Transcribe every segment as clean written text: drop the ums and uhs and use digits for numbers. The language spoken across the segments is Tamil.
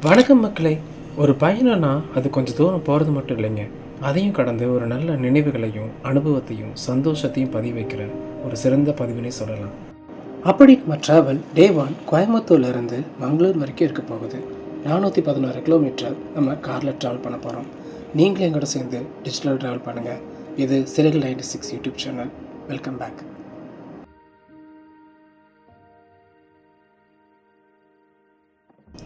வணக்கம் மக்களே. ஒரு பயணம்னா அது கொஞ்சம் தூரம் போகிறது மட்டும் இல்லைங்க, அதையும் கடந்து ஒரு நல்ல நினைவுகளையும் அனுபவத்தையும் சந்தோஷத்தையும் பதிவு வைக்கிற ஒரு சிறந்த பதிவுனே சொல்லலாம். அப்படி நம்ம ட்ராவல் டே 1 கோயம்புத்தூர்லேருந்து மங்களூர் வரைக்கும் இருக்க போகுது. 416 கிலோமீட்டர் நம்ம காரில் ட்ராவல் பண்ண போகிறோம். நீங்களும் எங்களோட சேர்ந்து டிஜிட்டல் ட்ராவல் பண்ணுங்கள். இது சிறகு 96 யூடியூப் சேனல். Welcome back.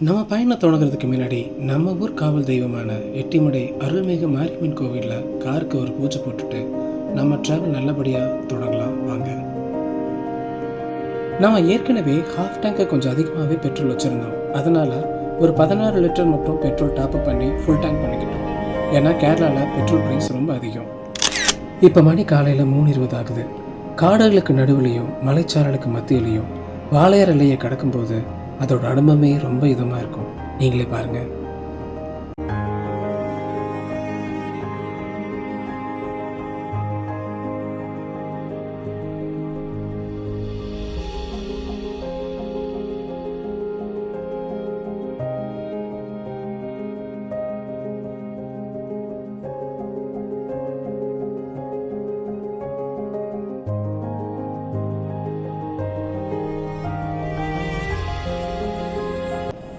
நம்ம பயணம் தொடங்குறதுக்கு முன்னாடி நம்ம ஊர் காவல் தெய்வமான எட்டிமடை அருள்மிகு மாரியம்மன் கோவிலில் காருக்கு ஒரு பூஜை போட்டுட்டு நம்ம ட்ராவல் நல்லபடியாக தொடங்கலாம் வாங்க. நம்ம ஏற்கனவே ஹாஃப் டேங்கை கொஞ்சம் அதிகமாகவே பெட்ரோல் வச்சுருந்தோம். அதனால் ஒரு 16 லிட்டர் மட்டும் பெட்ரோல் டாப்அப் பண்ணி ஃபுல் டேங்க் பண்ணிக்கிட்டோம். ஏன்னா கேரளாவில் பெட்ரோல் ப்ரைஸ் ரொம்ப அதிகம். இப்போ மணி காலையில் 3:20 ஆகுது. காடுகளுக்கு நடுவுலையும் மலைச்சாரலுக்கு மத்தியிலையும் வாழையார் எல்லையை கடக்கும்போது அதோட அனுபவமே ரொம்ப இதமாக இருக்கும். நீங்களே பாருங்கள்.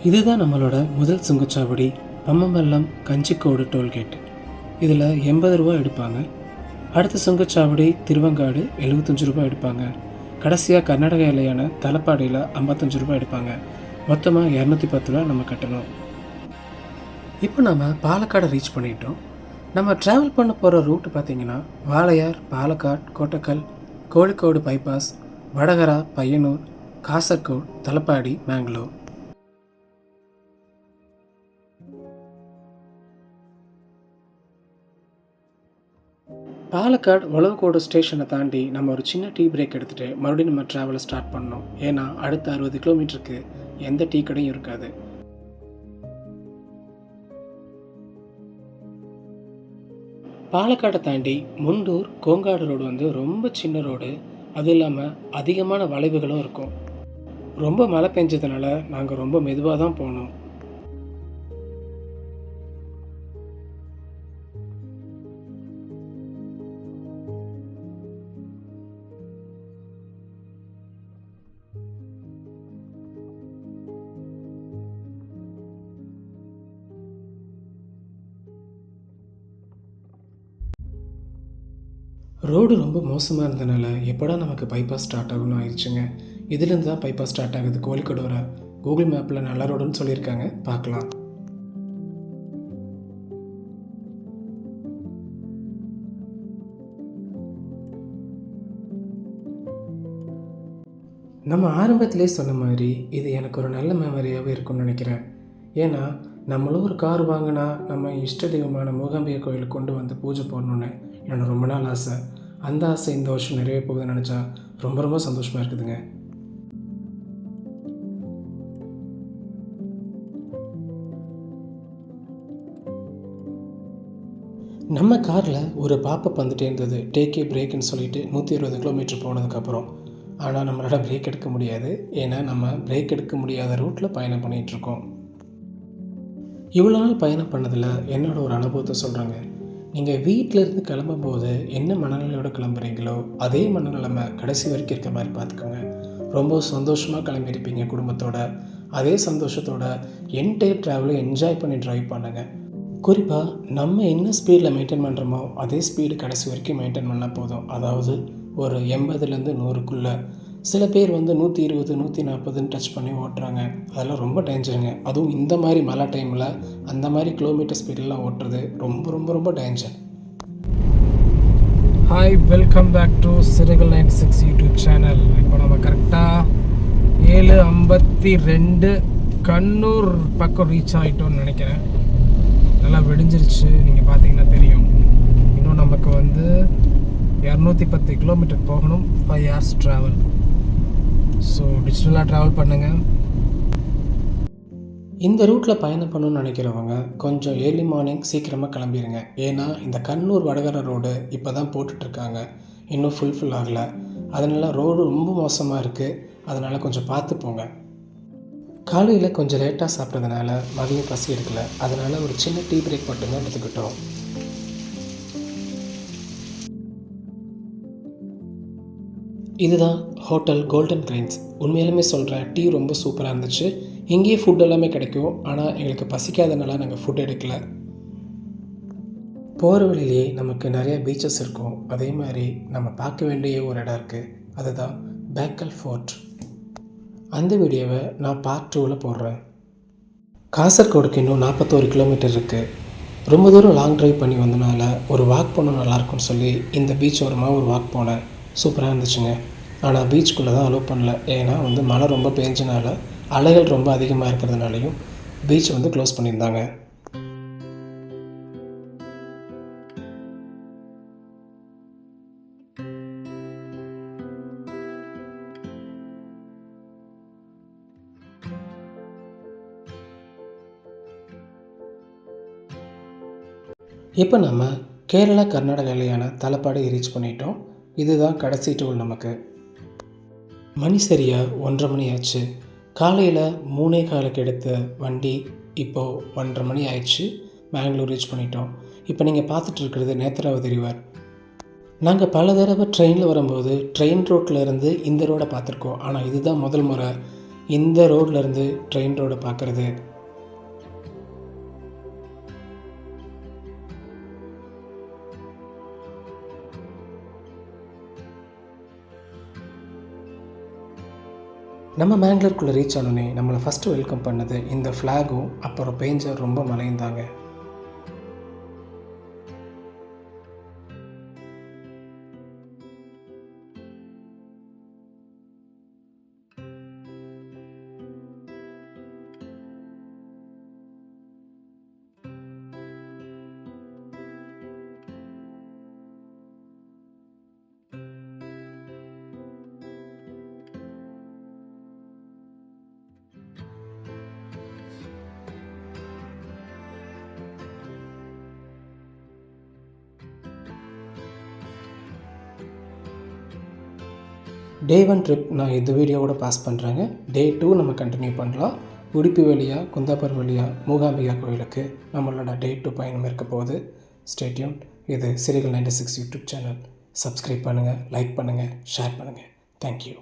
இதுதான் நம்மளோட முதல் சுங்கச்சாவடி, பம்மம்பள்ளம் கஞ்சிக்கோடு டோல்கேட். இதில் 80 ரூபா எடுப்பாங்க. அடுத்த சுங்கச்சாவடி திருவங்காடு 75 ரூபா எடுப்பாங்க. கடைசியாக கர்நாடக எல்லையான தலப்பாடியில் 55 ரூபா எடுப்பாங்க. மொத்தமாக 210 ரூபா நம்ம கட்டணும். இப்போ நம்ம பாலக்காடை ரீச் பண்ணிட்டோம். நம்ம ட்ராவல் பண்ண போகிற ரூட்டு பார்த்திங்கன்னா வாளையார், பாலக்காடு, கோட்டக்கல், கோழிக்கோடு பைபாஸ், வடகரா, பையனூர், காசர்கோடு, தலப்பாடி, மேங்களூர். பாலக்காடு உழவுக்கோடு ஸ்டேஷனை தாண்டி நம்ம ஒரு சின்ன டீ பிரேக் எடுத்துகிட்டு மறுபடியும் நம்ம ட்ராவலை ஸ்டார்ட் பண்ணோம். ஏன்னா அடுத்த 60 கிலோமீட்டருக்கு எந்த டீ கடையும் இருக்காது. பாலக்காடை தாண்டி முண்டூர் கோங்காடு ரோடு ரொம்ப சின்ன ரோடு. அது இல்லாமல் அதிகமான வளைவுகளும் இருக்கும். ரொம்ப மழை பெஞ்சதுனால நாங்கள் ரொம்ப மெதுவாக தான் போனோம். ரோடு ரொம்ப மோசமாக இருந்தனால எப்போடா நமக்கு பைபாஸ் ஸ்டார்ட் ஆகணும்னு ஆயிடுச்சுங்க. இதுலேருந்து தான் பைபாஸ் ஸ்டார்ட் ஆகுது. கோழிக்கோடு வர கூகுள் மேப்பில் நல்ல ரோடுன்னு சொல்லியிருக்காங்க, பார்க்கலாம். நம்ம ஆரம்பத்திலே சொன்ன மாதிரி இது எனக்கு ஒரு நல்ல மெமரியாகவே இருக்கும்னு நினைக்கிறேன். ஏன்னா நம்மளும் ஒரு கார் வாங்கினா நம்ம இஷ்ட தெய்வமான மூகாம்பிகை கோயிலுக்கு கொண்டு வந்து பூஜை போடணுன்னு என்னோட ரொம்ப நாள் ஆசை. அந்த ஆசை இந்த வருஷம் நிறைய போகுதுன்னு நினச்சா ரொம்ப ரொம்ப சந்தோஷமாக இருக்குதுங்க. நம்ம காரில் ஒரு பாப்பப் வந்துட்டே இருந்தது, டேக்கே பிரேக்குன்னு சொல்லிட்டு 120 கிலோமீட்டர் போனதுக்கப்புறம். ஆனால் நம்மளால பிரேக் எடுக்க முடியாது. ஏன்னா நம்ம பிரேக் எடுக்க முடியாத ரூட்டில் பயணம் பண்ணிகிட்ருக்கோம். இவ்வளோ நாள் பயணம் பண்ணதில் என்னோட ஒரு அனுபவத்தை சொல்கிறேங்க. நீங்கள் வீட்டிலேருந்து கிளம்பும்போது என்ன மனநிலையோடு கிளம்புறீங்களோ அதே மனநிலைமை கடைசி வரைக்கும் இருக்கிற மாதிரி பார்த்துக்கோங்க. ரொம்ப சந்தோஷமாக கிளம்பியிருப்பீங்க குடும்பத்தோட. அதே சந்தோஷத்தோட என்டையர் ட்ராவலை என்ஜாய் பண்ணி ட்ரைவ் பண்ணுங்கள். குறிப்பாக நம்ம என்ன ஸ்பீடில் மெயின்டைன் பண்ணுறோமோ அதே ஸ்பீடு கடைசி வரைக்கும் மெயின்டைன் பண்ணால் போதும். அதாவது ஒரு 80லேருந்து 100க்குள்ளே. சில பேர் 120, 140ன்னு டச் பண்ணி ஓட்டுறாங்க. அதெல்லாம் ரொம்ப டேஞ்சருங்க. அதுவும் இந்த மாதிரி மழை டைமில் அந்த மாதிரி கிலோமீட்டர் ஸ்பீடெலாம் ஓட்டுறது ரொம்ப ரொம்ப ரொம்ப danger. Hi, welcome back to சிறகு 96 யூடியூப் சேனல். இப்போ நம்ம கரெக்டாக 7:52 கண்ணூர் பக்கம் ரீச் ஆகிட்டோன்னு நினைக்கிறேன். நல்லா வெடிஞ்சிருச்சு, நீங்கள் பார்த்தீங்கன்னா தெரியும். இன்னும் நமக்கு 210 கிலோமீட்டர் போகணும். 5 hours ட்ராவல். ஸோ டிஜிட்டலாக ட்ராவல் பண்ணுங்கள். இந்த ரூட்டில் பயணம் பண்ணணும்னு நினைக்கிறவங்க கொஞ்சம் ஏர்லி மார்னிங் சீக்கிரமாக கிளம்பிடுங்க. ஏன்னா இந்த கண்ணூர் வடகர ரோடு இப்போ தான் போட்டுட்ருக்காங்க, இன்னும் ஃபுல்ஃபில் ஆகலை. அதனால் ரோடு ரொம்ப மோசமாக இருக்குது. அதனால் கொஞ்சம் பார்த்து போங்க. காலையில் கொஞ்சம் லேட்டாக சாப்பிட்றதுனால மதியம் பசி எடுக்கலை. அதனால் ஒரு சின்ன டீ பிரேக் மட்டும்தான் எடுத்துக்கிட்டோம். இதுதான் ஹோட்டல் கோல்டன் கிரெயின்ஸ். உண்மையிலுமே சொல்கிறேன், டீ ரொம்ப சூப்பராக இருந்துச்சு. இங்கேயே ஃபுட் எல்லாமே கிடைக்கும். ஆனால் எங்களுக்கு பசிக்காதனால நாங்கள் ஃபுட் எடுக்கல. போகிற வழியிலேயே நமக்கு நிறைய பீச்சஸ் இருக்கும். அதே மாதிரி நம்ம பார்க்க வேண்டிய ஒரு இடம் இருக்குது. அதுதான் பேக்கல் ஃபோர்ட். அந்த வீடியோவை நான் பார்ட் 2ல் போடுறேன். காசர்கோடுக்கு இன்னும் 41 கிலோமீட்டர் இருக்குது. ரொம்ப தூரம் லாங் ட்ரைவ் பண்ணி வந்தனால ஒரு வாக் போனால் நல்லாயிருக்கும்னு சொல்லி இந்த பீச் ஓரமாக ஒரு வாக் போனேன். சூப்பராக இருந்துச்சுங்க. ஆனால் பீச்சுக்குள்ளே தான் அலோவ் பண்ணல. ஏன்னா மழை ரொம்ப பெஞ்சனால, அலைகள் ரொம்ப அதிகமாக இருக்கிறதுனாலையும் பீச் க்ளோஸ் பண்ணியிருந்தாங்க. இப்போ நம்ம கேரளா கர்நாடகா எல்லையான தலப்பாடி ரீச் பண்ணிட்டோம். இதுதான் கடைசி டோல் நமக்கு. மணி சரியாக 1:30 மணி ஆச்சு. காலையில் 3:15க்கு எடுத்த வண்டி இப்போது 1:30 மணி ஆயிடுச்சு. பெங்களூர் ரீச் பண்ணிட்டோம். இப்போ நீங்கள் பார்த்துட்டு இருக்கிறது நேத்ராவதி ரிவர். நாங்கள் பல தடவை ட்ரெயினில் வரும்போது ட்ரெயின் ரோட்டில் இருந்து இந்த ரோடை பார்த்துருக்கோம். ஆனால் இதுதான் முதல் முறை இந்த ரோட்லேருந்து ட்ரெயின் ரோடை பார்க்குறது. நம்ம மேங்களூருக்குள்ளே ரீச் ஆனோடனே நம்மளை ஃபஸ்ட்டு வெல்கம் பண்ணது இந்த ஃப்ளாகும் அப்புறம் பெஞ்ச ரொம்ப மழையும் தாங்க. டே 1 ட்ரிப் நான் இந்த வீடியோவோட பாஸ் பண்ணுறேங்க. டே 2 நம்ம கண்டினியூ பண்ணலாம். உடுப்பி வழியாக குந்தாப்பூர் வழியாக மூகாம்பிகா கோயிலுக்கு நம்மளோட டே 2 பயணம் இருக்க போகுது. Stay tune. இது சிறிகள் 96 யூடியூப் சேனல். சப்ஸ்கிரைப் பண்ணுங்கள், லைக் பண்ணுங்கள், ஷேர் பண்ணுங்கள். தேங்க்யூ.